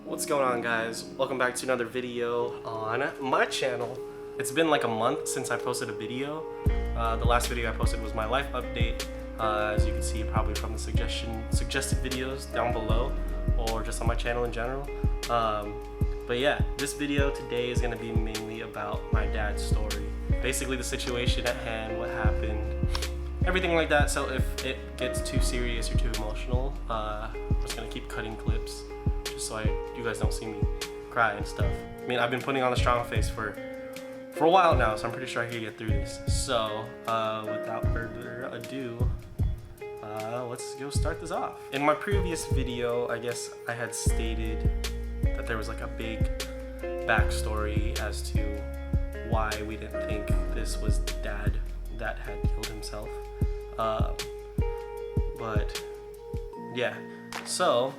What's going on, guys? Welcome back to another video on my channel. It's been like a month since I posted a video. The last video I posted was my life update, as you can see probably from the suggested videos down below, or just on my channel in general. But yeah, this video today is going to be mainly about my dad's story. Basically the situation at hand, what happened, everything like that. So if it gets too serious or too emotional, I'm just going to keep cutting clips just so you guys don't see me cry and stuff. I mean, I've been putting on a strong face for a while now, so I'm pretty sure I can get through this. So without further ado, let's go start this off. In my previous video, I guess I had stated that there was like a big backstory as to why we didn't think this was dad that had killed himself. But yeah, so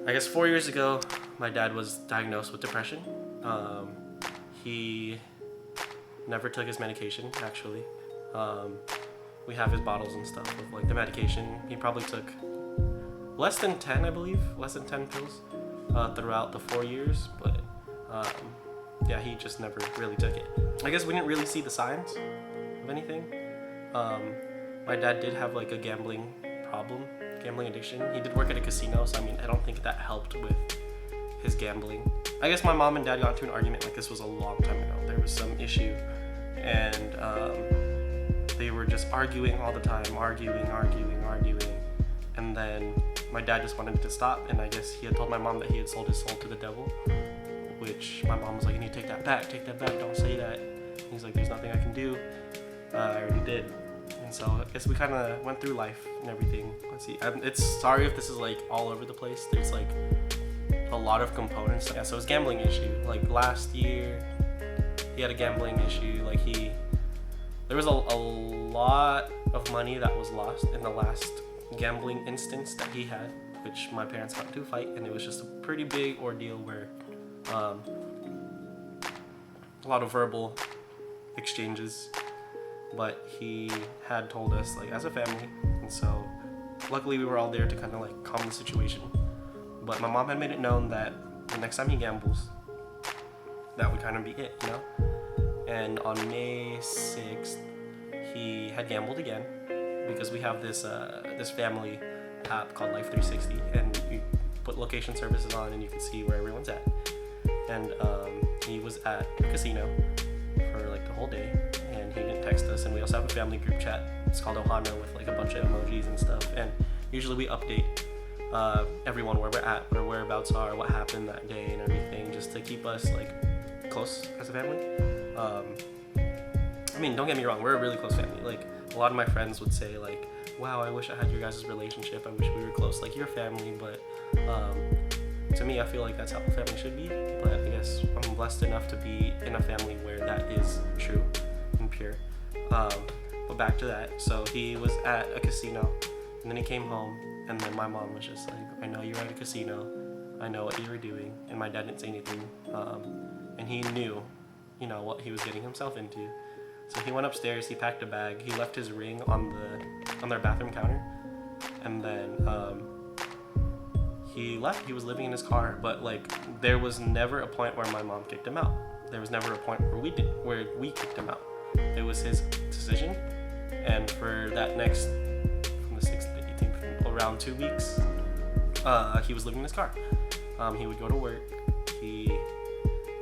I guess 4 years ago, my dad was diagnosed with depression. He never took his medication, actually. We have his bottles and stuff of like the medication. He probably took less than 10, I believe, less than 10 pills throughout the 4 years, but yeah, he just never really took it. I guess we didn't really see the signs of anything. My dad did have like a gambling addiction. He did work at a casino, so I mean, I don't think that helped with his gambling. I guess my mom and dad got into an argument, like this was a long time ago. There was some issue, and they were just arguing all the time, arguing. And then my dad just wanted it to stop, and I guess he had told my mom that he had sold his soul to the devil, which my mom was like, you need to take that back, don't say that. And he's like, there's nothing I can do. I already did. And so I guess we kind of went through life and everything. Let's see. It's sorry if this is like all over the place. There's like a lot of components. Yeah, so his gambling issue. Like last year, he had a gambling issue. Like there was a lot of money that was lost in the last gambling instance that he had, which my parents got into a fight, and it was just a pretty big ordeal where a lot of verbal exchanges. But he had told us, like, as a family, and so luckily we were all there to kind of like calm the situation. But my mom had made it known that the next time he gambles, that would kind of be it, you know. And on May 6th, he had gambled again, because we have this family app called Life 360, and you put location services on and you can see where everyone's at. And he was at a casino for like the whole day, and he didn't text us. And we also have a family group chat. It's called Ohana, with like a bunch of emojis and stuff, and usually we update everyone where we're at, what our whereabouts are, what happened that day and everything, just to keep us like close as a family. I mean, don't get me wrong, we're a really close family. Like a lot of my friends would say like, wow, I wish I had your guys' relationship, I wish we were close like your family. But to me, I feel like that's how a family should be. But I guess I'm blessed enough to be in a family where that is true and pure. But back to that. So he was at a casino, and then he came home, and then my mom was just like, I know you were at a casino, I know what you were doing. And my dad didn't say anything, and he knew, you know, what he was getting himself into. So he went upstairs, he packed a bag, he left his ring on their bathroom counter, and then he left. He was living in his car, but like there was never a point where my mom kicked him out. There was never a point where we kicked him out. It was his decision, and for that next, from the 6th to the 18th, around 2 weeks, he was living in his car. He would go to work. He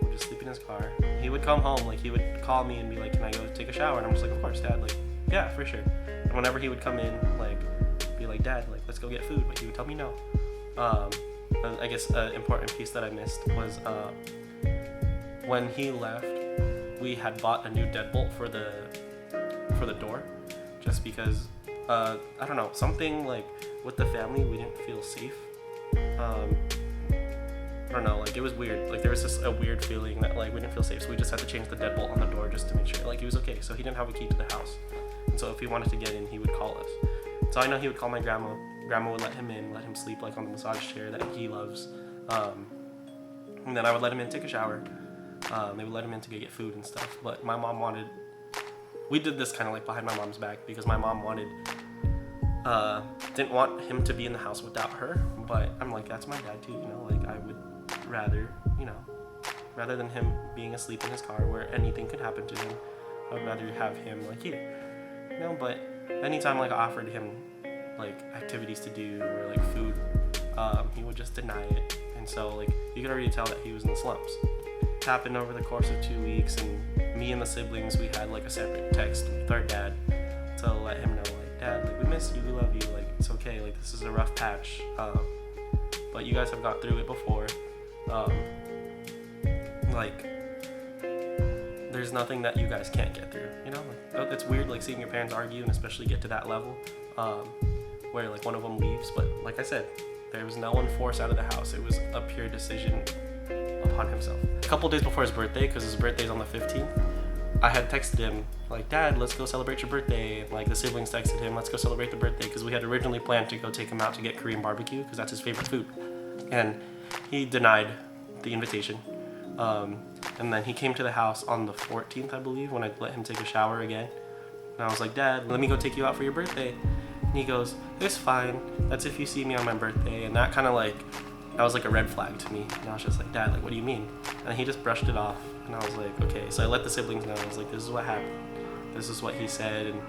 would just sleep in his car. He would come home, like he would call me and be like, "Can I go take a shower?" And I'm just like, "Of course, Dad. Like, yeah, for sure." And whenever he would come in, like, be like, "Dad, like, let's go get food," but he would tell me no. I guess an important piece that I missed was when he left, we had bought a new deadbolt for the door, just because I don't know, something like with the family, we didn't feel safe. I don't know, like it was weird. Like there was just a weird feeling that like we didn't feel safe, so we just had to change the deadbolt on the door just to make sure like he was okay. So he didn't have a key to the house, and so if he wanted to get in, he would call us. So I know he would call my grandma. Grandma would let him in, let him sleep like on the massage chair that he loves. And then I would let him in, take a shower. They would let him in to get food and stuff. But my mom we did this kind of like behind my mom's back, because my mom wanted didn't want him to be in the house without her, but I'm like, that's my dad too, you know, like I would rather, you know, rather than him being asleep in his car where anything could happen to him, I would rather have him like here, you know. But anytime like I offered him like activities to do or like food, he would just deny it. And so like you could already tell that he was in the slumps. It happened over the course of 2 weeks, and me and the siblings, we had like a separate text with our dad to let him know, like, Dad, like, we miss you, we love you, like, it's okay, like, this is a rough patch, but you guys have got through it before. Like, there's nothing that you guys can't get through, you know? Like, it's weird, like, seeing your parents argue and especially get to that level, where, like, one of them leaves, but like I said, there was no one forced out of the house. It was a pure decision upon himself. A couple days before his birthday, because his birthday's on the 15th, I had texted him, like, Dad, let's go celebrate your birthday. And, like, the siblings texted him, let's go celebrate the birthday, because we had originally planned to go take him out to get Korean barbecue, because that's his favorite food. And he denied the invitation. And then he came to the house on the 14th, I believe, when I let him take a shower again. And I was like, Dad, let me go take you out for your birthday. And he goes, it's fine. That's if you see me on my birthday. And that kind of like, that was like a red flag to me. And I was just like, Dad, like, what do you mean? And he just brushed it off. And I was like, okay. So I let the siblings know. I was like, this is what happened. This is what he said. And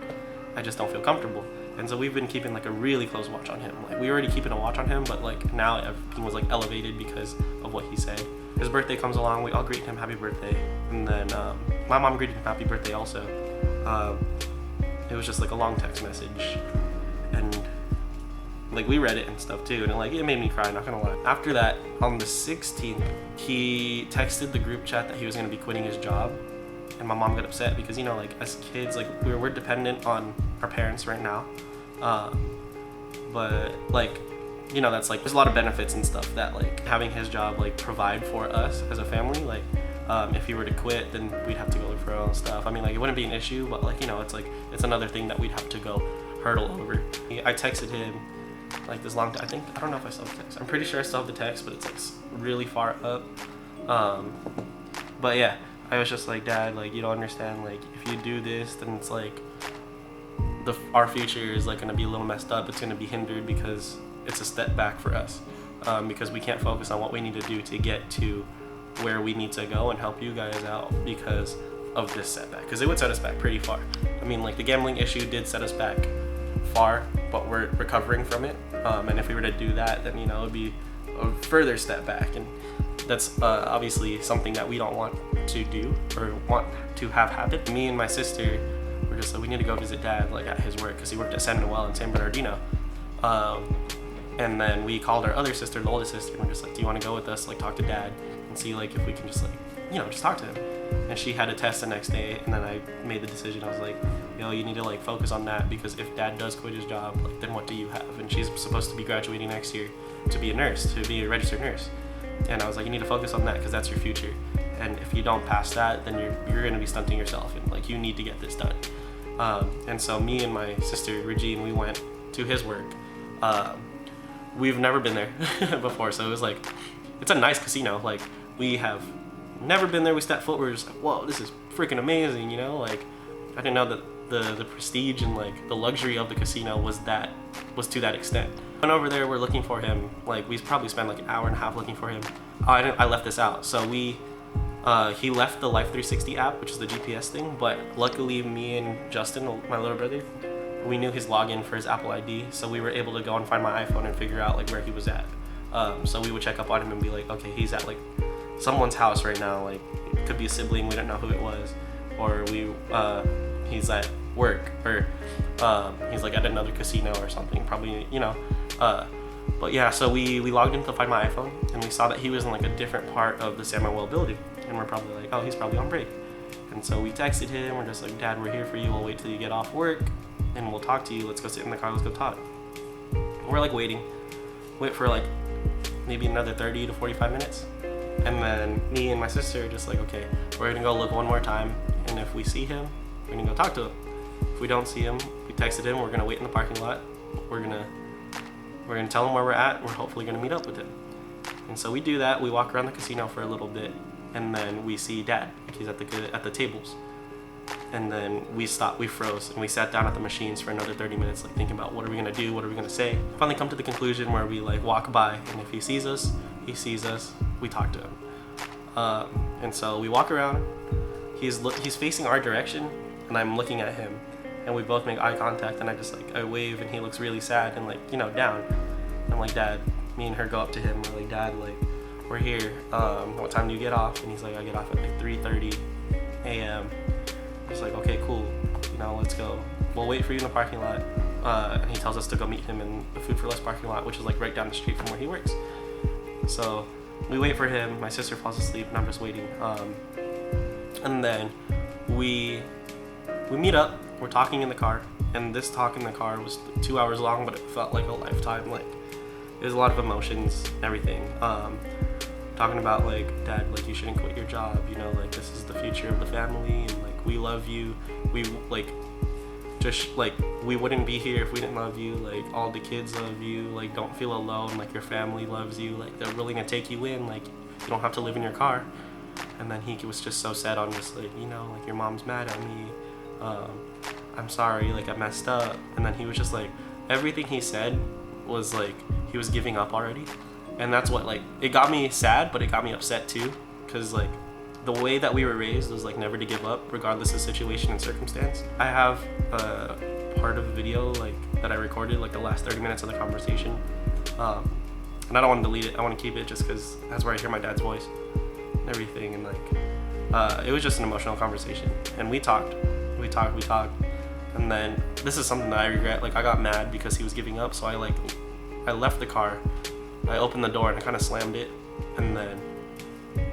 I just don't feel comfortable. And so we've been keeping like a really close watch on him. Like, we were already keeping a watch on him, but like now everything was like elevated because of what he said. His birthday comes along, we all greet him happy birthday. And then my mom greeted him happy birthday also. It was just like a long text message. And like we read it and stuff too, and like it made me cry, not gonna lie. After that, on the 16th, he texted the group chat that he was gonna be quitting his job. And my mom got upset because, you know, like as kids, like we're dependent on our parents right now. But like, you know, that's like, there's a lot of benefits and stuff that like having his job like provide for us as a family. Like if he were to quit, then we'd have to go look for our own stuff. I mean, like it wouldn't be an issue, but like, you know, it's like, it's another thing that we'd have to go hurdle over. I texted him like this long, I don't know if I still have the text. I'm pretty sure I still have the text, but it's like really far up. But yeah, I was just like, Dad, like, you don't understand, like if you do this, then it's like our future is like gonna be a little messed up. It's gonna be hindered because it's a step back for us, because we can't focus on what we need to do to get to where we need to go and help you guys out because of this setback, because it would set us back pretty far. I mean, like the gambling issue did set us back far, but we're recovering from it, and if we were to do that, then, you know, it would be a further step back, and that's obviously something that we don't want to do or want to have happen. Me and my sister were just like, we need to go visit Dad like at his work, because he worked at San Noel in San Bernardino. And then we called our other sister, the oldest sister, and we're just like, do you want to go with us, like talk to Dad and see like if we can just like, you know, just talk to him. And she had a test the next day, and then I made the decision. I was like, yo, you need to like focus on that, because if Dad does quit his job, like then what do you have? And she's supposed to be graduating next year to be a nurse, to be a registered nurse. And I was like, you need to focus on that, because that's your future. And if you don't pass that, then you're going to be stunting yourself, and like you need to get this done. And so me and my sister Regine, we went to his work. We've never been there before, so it was like, it's a nice casino. Like, we have never been there. We stepped foot, we were just like, whoa, this is freaking amazing, you know? Like, I didn't know that the prestige and like the luxury of the casino was to that extent. Went over there, we're looking for him. Like, we probably spent like an hour and a half looking for him. I left this out. So he left the Life 360 app, which is the GPS thing, but luckily me and Justin, my little brother, we knew his login for his Apple ID, so we were able to go and find my iPhone and figure out like where he was at. So we would check up on him and be like, okay, he's at like someone's house right now, like it could be a sibling, we don't know who it was, or he's at work, or he's like at another casino or something, probably, you know. But yeah, so we logged in to find my iPhone, and we saw that he was in like a different part of the San Manuel building, and we're probably like, oh, he's probably on break. And so we texted him, we're just like, Dad, we're here for you, we'll wait till you get off work and we'll talk to you, let's go sit in the car, let's go talk. And we're like wait for like maybe another 30 to 45 minutes, and then me and my sister are just like, okay, we're gonna go look one more time, and if we see him, we're gonna go talk to him. If we don't see him, we texted him, we're gonna wait in the parking lot, we're gonna tell him where we're at, we're hopefully gonna meet up with him. And so we do that, we walk around the casino for a little bit, and then we see Dad, like he's at the tables. And then we stopped, we froze, and we sat down at the machines for another 30 minutes, like thinking about what are we gonna do, what are we gonna say. Finally come to the conclusion where we like walk by, and if he sees us, we talk to him. And so we walk around, he's facing our direction, and I'm looking at him, and we both make eye contact, and I wave, and he looks really sad and like, you know, down. And I'm like, Dad, me and her go up to him, we're like, Dad, like, we're here, what time do you get off? And he's like, I get off at like 3:30 a.m. He's like, okay, cool, you know, let's go. We'll wait for you in the parking lot. And he tells us to go meet him in the Food 4 Less parking lot, which is like right down the street from where he works. So we wait for him, my sister falls asleep, and I'm just waiting. And then we meet up, we're talking in the car, and this talk in the car was 2 hours long, but it felt like a lifetime. Like, there's a lot of emotions, everything. Talking about like, Dad, like, you shouldn't quit your job, you know, like, this is the future of the family, and like, we love you. We like, just like, we wouldn't be here if we didn't love you. Like, all the kids love you. Like, don't feel alone. Like, your family loves you. Like, they're willing to take you in. Like, you don't have to live in your car. And then he was just so sad on just like, you know, like, your mom's mad at me. I'm sorry, like, I messed up. And then he was just like, everything he said was like, he was giving up already. And that's what, like, it got me sad, but it got me upset too. Cause like, the way that we were raised was like never to give up regardless of situation and circumstance. I have a part of the video like that I recorded, like the last 30 minutes of the conversation. And I don't want to delete it, I want to keep it just because that's where I hear my dad's voice and everything. And like, it was just an emotional conversation. And we talked. And then this is something that I regret. Like, I got mad because he was giving up. So I left the car, I opened the door and I kind of slammed it. And then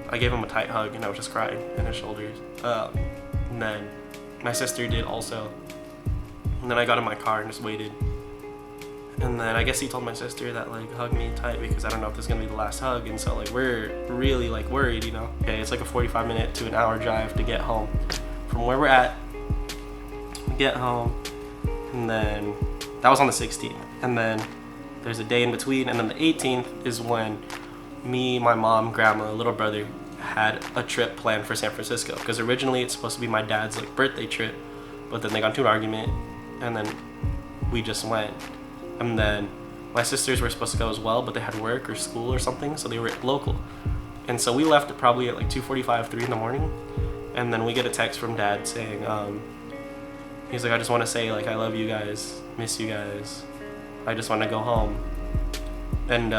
I gave him a tight hug and I was just crying in his shoulders. And then my sister did also. And then I got in my car and just waited. And then I guess he told my sister that like, hug me tight because I don't know if this is gonna be the last hug. And so like, we're really like worried, you know? Okay, it's like a 45-minute to an hour drive to get home from where we're at. We get home, and then that was on the 16th. And then there's a day in between, and then the 18th is when me, my mom, grandma, little brother had a trip planned for San Francisco, because originally it's supposed to be my dad's like birthday trip, but then they got into an argument, and then we just went. And then my sisters were supposed to go as well, but they had work or school or something, so they were local. And so we left probably at like 2:45, 3 in the morning, and then we get a text from Dad saying, he's like, I just want to say like, I love you guys, miss you guys, I just want to go home. And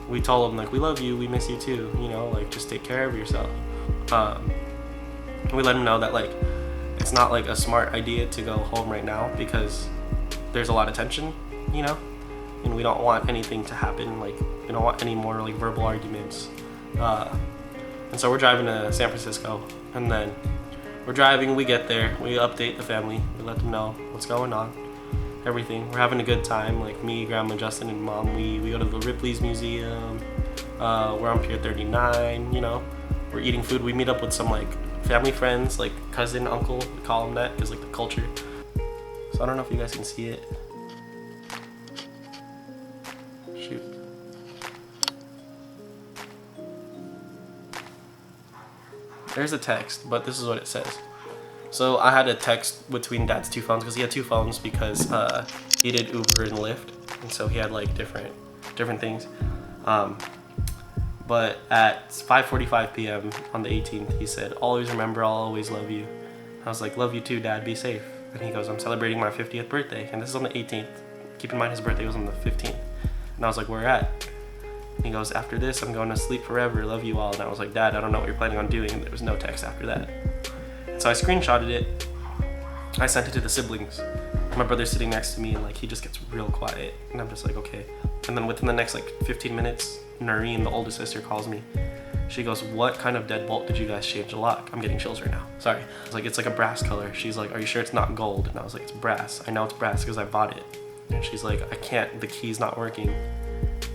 we told him like, we love you, we miss you too, you know, like, just take care of yourself. We let him know that like, it's not like a smart idea to go home right now because there's a lot of tension, you know, and we don't want anything to happen. Like, we don't want any more like verbal arguments. And so we're driving to San Francisco, and then we're driving, we get there, we update the family, we let them know what's going on, everything. We're having a good time, like me, Grandma, Justin, and Mom. We go to the Ripley's Museum, we're on Pier 39, you know, we're eating food. We meet up with some like family friends, like cousin, uncle, we call them that because like the culture. So I don't know if you guys can see it. Shoot. There's a text, but this is what it says. So I had a text between Dad's two phones because he had two phones because he did Uber and Lyft, and so he had like different things. But at 5:45 p.m. on the 18th, he said, "Always remember, I'll always love you." I was like, "Love you too, Dad. Be safe." And he goes, "I'm celebrating my 50th birthday," and this is on the 18th. Keep in mind his birthday was on the 15th. And I was like, "Where at?" And he goes, "After this, I'm going to sleep forever. Love you all." And I was like, "Dad, I don't know what you're planning on doing." And there was no text after that. So I screenshotted it. I sent it to the siblings. My brother's sitting next to me, and like, he just gets real quiet. And I'm just like, okay. And then within the next like 15 minutes, Noreen, the oldest sister, calls me. She goes, "What kind of deadbolt did you guys change the lock?" I'm getting chills right now. Sorry. I was like, "It's like a brass color." She's like, "Are you sure it's not gold?" And I was like, "It's brass. I know it's brass because I bought it." And she's like, "I can't, the key's not working."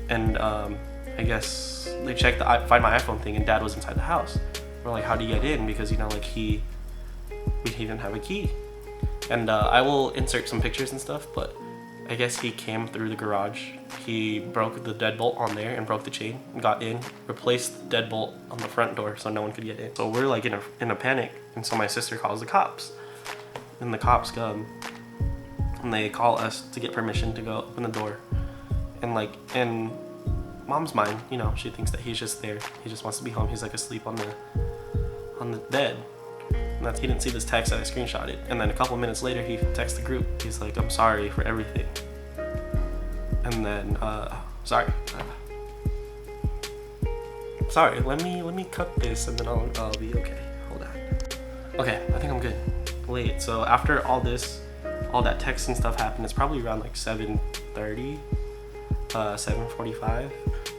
And I guess they checked the Find My iPhone thing, and Dad was inside the house. We're like, "How do you get in?" Because, you know, like he didn't have a key. And I will insert some pictures and stuff, but I guess he came through the garage. He broke the deadbolt on there and broke the chain, got in, replaced the deadbolt on the front door so no one could get in. So we're like in a panic, and so my sister calls the cops. And the cops come, and they call us to get permission to go open the door. And like, in mom's mind, you know, she thinks that he's just there. He just wants to be home. He's like asleep on the bed. And that's, he didn't see this text that I screenshotted. And then a couple minutes later, he texts the group. He's like, I'm sorry for everything. And then, sorry, let me cut this and then I'll be okay. Hold on. Okay, I think I'm good. Wait, so after all this, all that text and stuff happened, it's probably around like 7:30, 7:45.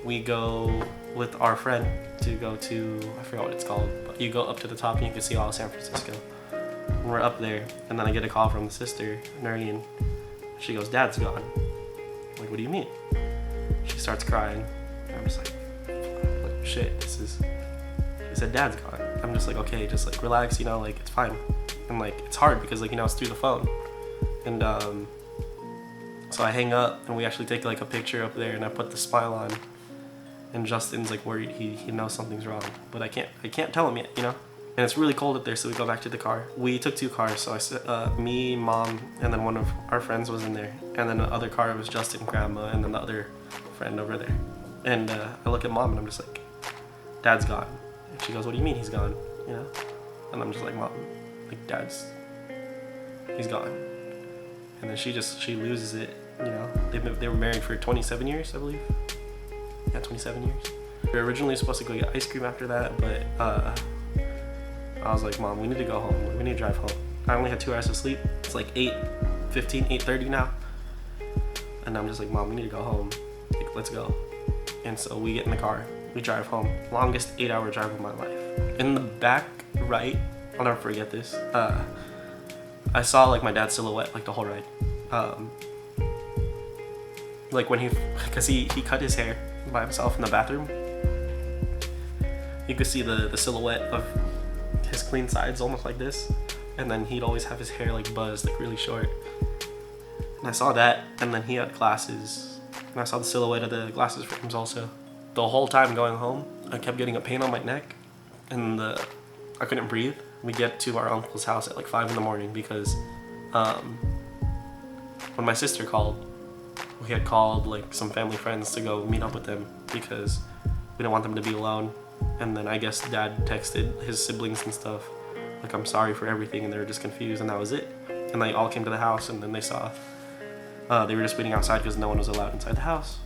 We go with our friend to go to, I forgot what it's called, but you go up to the top and you can see all of San Francisco. And we're up there, and then I get a call from the sister, Noreen. She goes, Dad's gone. I'm like, what do you mean? She starts crying. And I'm just like, shit, she said Dad's gone. I'm just like, okay, just like relax, you know, like it's fine. And like, it's hard because like, you know, it's through the phone. And so I hang up and we actually take like a picture up there and I put the smile on. And Justin's like worried, he knows something's wrong, but I can't tell him yet, you know? And it's really cold up there, so we go back to the car. We took 2 cars, so me, Mom, and then one of our friends was in there. And then the other car was Justin, Grandma, and then the other friend over there. And I look at Mom and I'm just like, Dad's gone. And she goes, what do you mean he's gone, you know? And I'm just like, Mom, like he's gone. And then she loses it, you know? They were married for 27 years, I believe. Yeah, 27 years. We were originally supposed to go get ice cream after that, but I was like, Mom, we need to go home. We need to drive home. I only had 2 hours of sleep. It's like 8:15, 8:30 now. And I'm just like, Mom, we need to go home. Like, let's go. And so we get in the car. We drive home. Longest 8-hour drive of my life. In the back right, I'll never forget this. I saw like my dad's silhouette like the whole ride. Like when because he cut his hair by himself in the bathroom. You could see the silhouette of his clean sides almost like this, and then he'd always have his hair like buzzed, like really short. And I saw that, and then he had glasses, and I saw the silhouette of the glasses frames also. The whole time going home, I kept getting a pain on my neck, and I couldn't breathe. We get to our uncle's house at like 5 in the morning because when my sister called, we had called like some family friends to go meet up with them because we didn't want them to be alone. And then I guess Dad texted his siblings and stuff like, I'm sorry for everything, and they were just confused, and that was it. And they all came to the house, and then they saw they were just waiting outside because no one was allowed inside the house.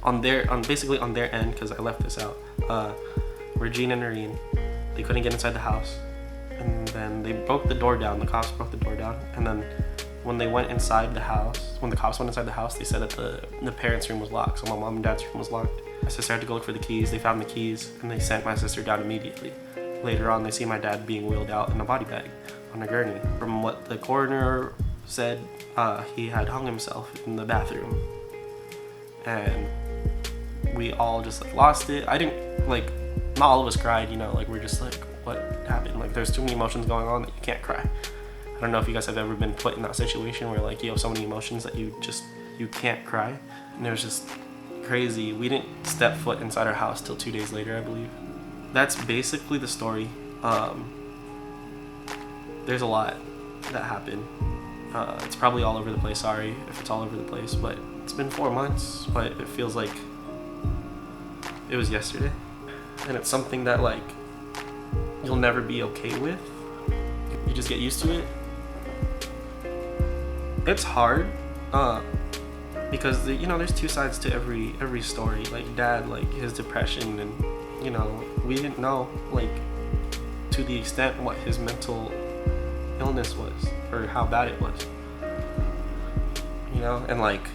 Basically on their end, because I left this out, Regina and Noreen, they couldn't get inside the house, and then they broke the door down. The cops broke the door down, and then when they went inside the house, when the cops went inside the house, they said that the parents' room was locked, so my mom and dad's room was locked. My sister had to go look for the keys. They found the keys, and they sent my sister down immediately. Later on, they see my dad being wheeled out in a body bag on a gurney. From what the coroner said, he had hung himself in the bathroom. And we all just like lost it. I didn't, like, not all of us cried, you know, like we're just like, what happened? Like there's too many emotions going on that you can't cry. I don't know if you guys have ever been put in that situation where like you have so many emotions that you can't cry. And it was just crazy. We didn't step foot inside our house till 2 days later, I believe. That's basically the story. There's a lot that happened. It's probably all over the place. Sorry if it's all over the place, but it's been 4 months, but it feels like it was yesterday. And it's something that like you'll never be okay with. You just get used to it. It's hard because you know there's 2 sides to every story. Like Dad, like his depression, and you know we didn't know like to the extent what his mental illness was or how bad it was. You know, and like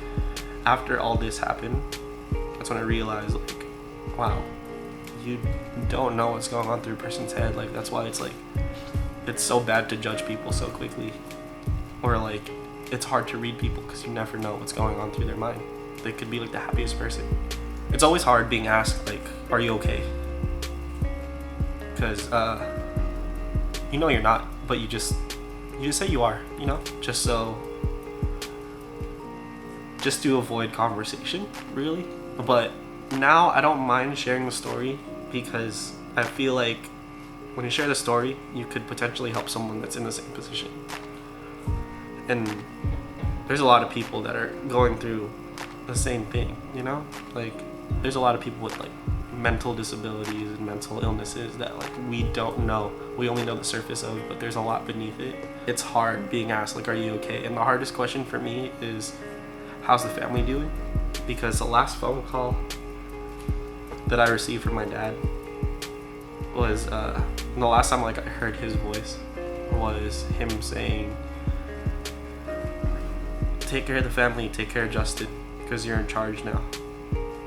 after all this happened, that's when I realized like, wow, you don't know what's going on through a person's head. Like that's why it's like it's so bad to judge people so quickly, or like it's hard to read people because you never know what's going on through their mind. They could be like the happiest person. It's always hard being asked like, are you okay? Because you know you're not, but you just say you are, you know, just so just to avoid conversation, really. But now I don't mind sharing the story because I feel like when you share the story, you could potentially help someone that's in the same position. And there's a lot of people that are going through the same thing, you know? Like, there's a lot of people with like mental disabilities and mental illnesses that like we don't know. We only know the surface of, but there's a lot beneath it. It's hard being asked like, are you okay? And the hardest question for me is, how's the family doing? Because the last phone call that I received from my dad was the last time like I heard his voice was him saying, take care of the family, take care of Justin, because you're in charge now.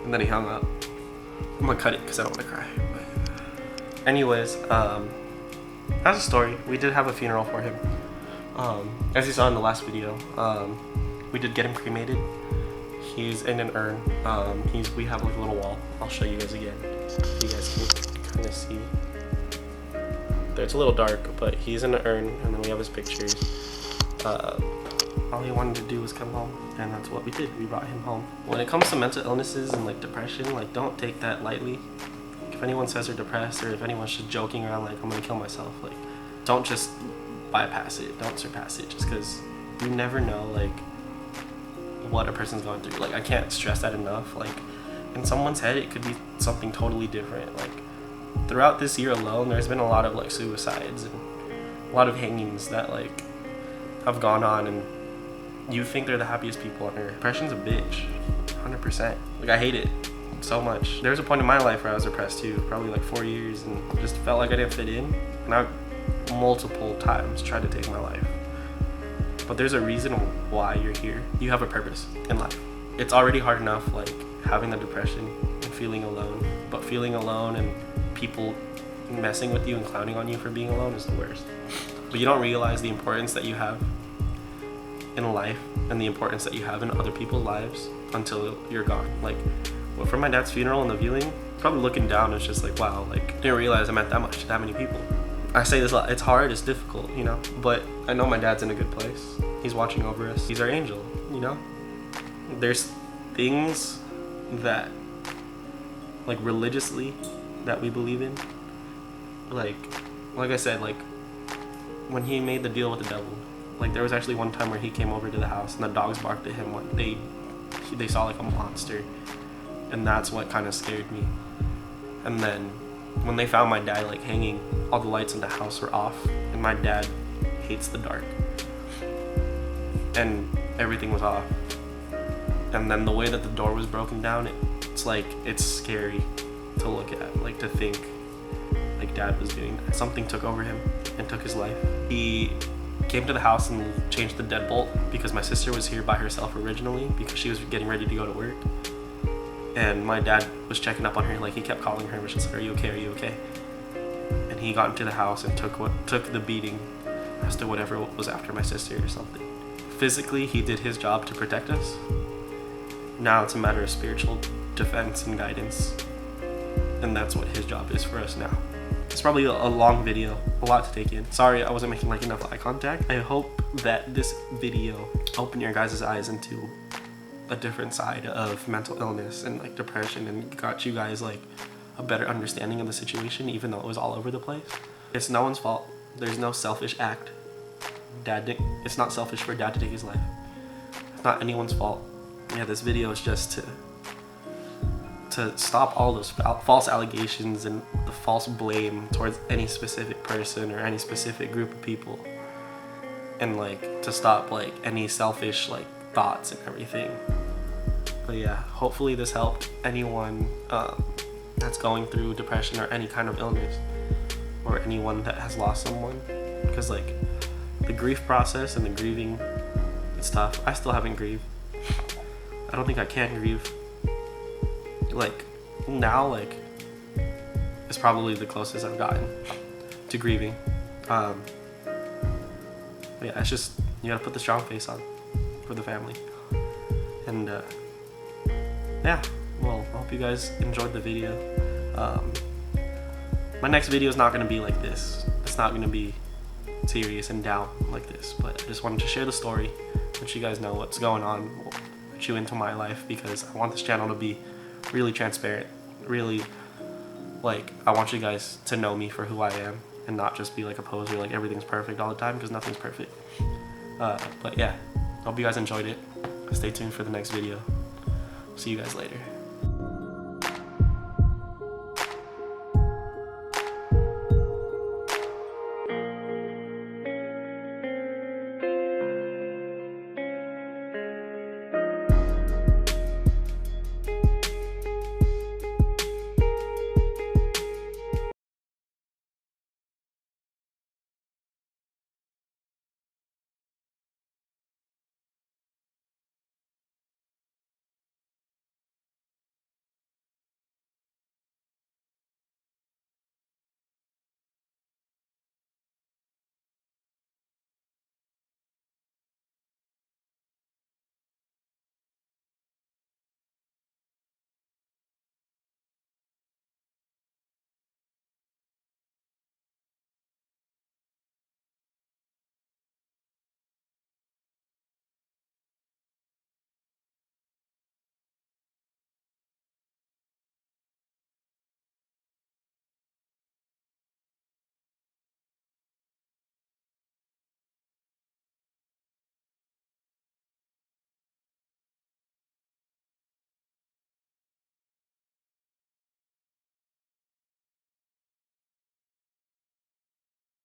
And then he hung up. I'm gonna cut it because I don't want to cry. But anyways, that's a story. We did have a funeral for him. As you saw in the last video, we did get him cremated. He's in an urn. We have like a little wall. I'll show you guys again. So you guys can kind of see. There, it's a little dark, but he's in an urn, and then we have his pictures. All he wanted to do was come home, and that's what we did. We brought him home. When it comes to mental illnesses and like depression, like don't take that lightly. If anyone says they're depressed, or if anyone's just joking around like I'm gonna kill myself, like don't just bypass it, don't surpass it, just because you never know like what a person's going through. Like I can't stress that enough. Like in someone's head it could be something totally different. Like throughout this year alone, there's been a lot of like suicides and a lot of hangings that like have gone on, and you think they're the happiest people on earth. Depression's a bitch, 100%. Like I hate it so much. There was a point in my life where I was depressed too, probably like 4 years, and just felt like I didn't fit in, and I multiple times tried to take my life. But there's a reason why you're here. You have a purpose in life. It's already hard enough like having the depression and feeling alone, but feeling alone and people messing with you and clowning on you for being alone is the worst. But you don't realize the importance that you have in life and the importance that you have in other people's lives until you're gone. Like, well, for my dad's funeral and the viewing, probably looking down, it's just like, wow, like, didn't realize I met that many people. I say this a lot, it's hard, it's difficult, you know, but I know my dad's in a good place. He's watching over us. He's our angel, you know? There's things that, like, religiously that we believe in. Like I said, like, when he made the deal with the devil, like there was actually one time where he came over to the house and the dogs barked at him like they saw like a monster, and that's what kind of scared me. And then when they found my dad like hanging, all the lights in the house were off, and my dad hates the dark, and everything was off. And then the way that the door was broken down, it's scary to look at, like to think like dad was doing that. Something took over him and took his life. He came to the house and changed the deadbolt because my sister was here by herself originally because she was getting ready to go to work. And my dad was checking up on her, like he kept calling her, and was just like, are you okay, are you okay? And he got into the house and took the beating as to whatever was after my sister or something. Physically, he did his job to protect us. Now it's a matter of spiritual defense and guidance, and that's what his job is for us now. It's probably a long video, a lot to take in. Sorry I wasn't making like enough eye contact. I hope that this video opened your guys' eyes into a different side of mental illness and like depression, and got you guys like a better understanding of the situation, even though it was all over the place. It's no one's fault. There's no selfish act. It's not selfish for dad to take his life. It's not anyone's fault. Yeah, this video is just to stop all those false allegations and the false blame towards any specific person or any specific group of people, and like to stop like any selfish like thoughts and everything. But yeah, hopefully this helped anyone that's going through depression or any kind of illness, or anyone that has lost someone, because like the grief process and the grieving, it's tough. I still haven't grieved. I don't think I can grieve. Like now, like it's probably the closest I've gotten to grieving. Yeah, it's just, you gotta put the strong face on for the family. And yeah, well, I hope you guys enjoyed the video. My next video is not gonna be like this. It's not gonna be serious and down like this, but I just wanted to share the story, let you guys know what's going on put you into my life, because I want this channel to be really transparent, really, like, I want you guys to know me for who I am and not just be like a poser, like everything's perfect all the time, because nothing's perfect. But yeah, hope you guys enjoyed it. Stay tuned for the next video. See you guys later.